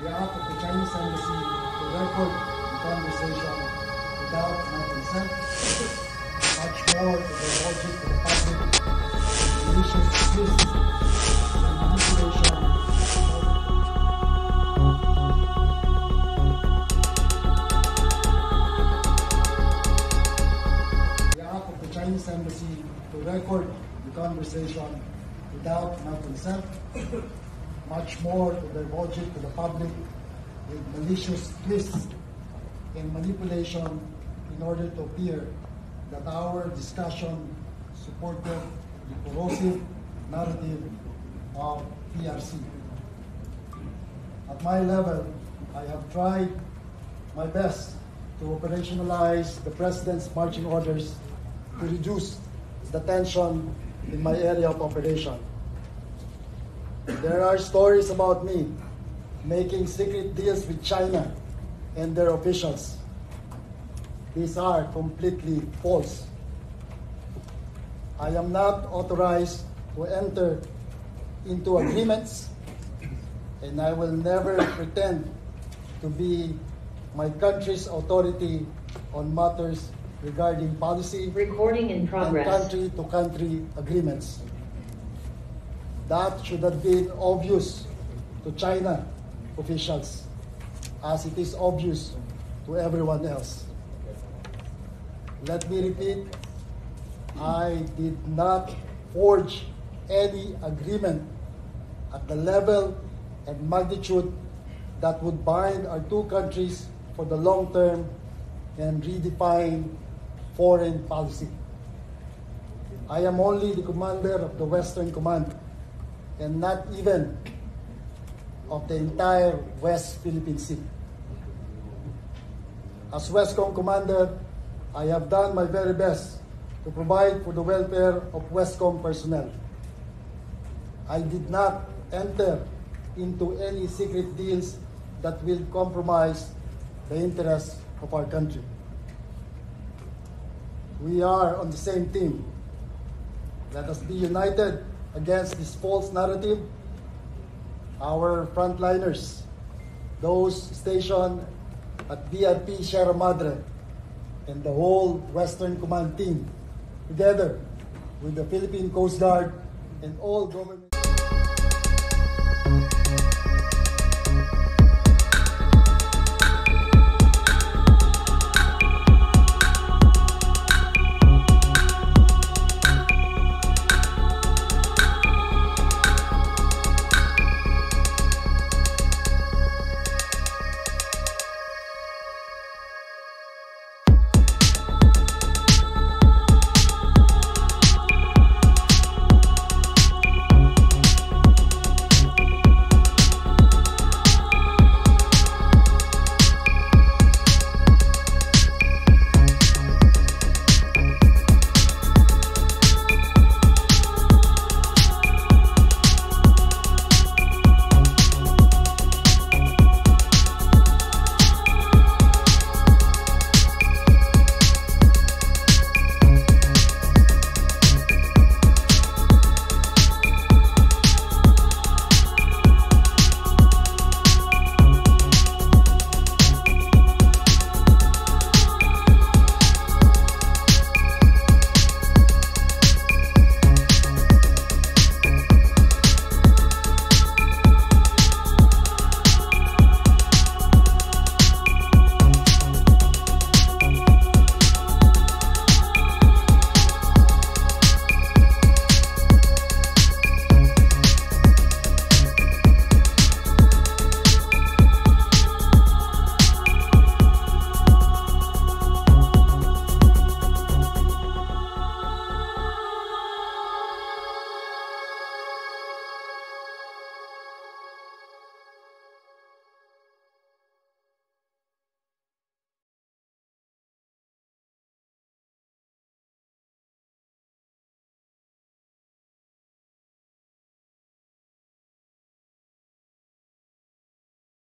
behalf of the Chinese Embassy to record the conversation without my consent, much more to divulge it to the public, malicious twists and manipulation. Behalf of the Chinese Embassy to record the conversation without my consent, much more to divulge it to the public with malicious twists and manipulation in order to appear that our discussion supported the corrosive narrative of PRC. At my level, I have tried my best to operationalize the President's marching orders to reduce the tension in my area of operation. There are stories about me making secret deals with China and their officials. These are completely false. I am not authorized to enter into agreements, and I will never pretend to be my country's authority on matters regarding policy Recording in progress. and country-to-country agreements. That should have been obvious to China officials, as it is obvious to everyone else. Let me repeat, I did not forge any agreement at the level and magnitude that would bind our two countries for the long term and redefine foreign policy. I am only the commander of the Western Command, and not even of the entire West Philippine Sea. As Westcom Commander, I have done my very best to provide for the welfare of Westcom personnel. I did not enter into any secret deals that will compromise the interests of our country. We are on the same team. Let us be united against this false narrative. Our frontliners, those stationed at BRP Sierra Madre, and the whole Western Command team, together with the Philippine Coast Guard and all government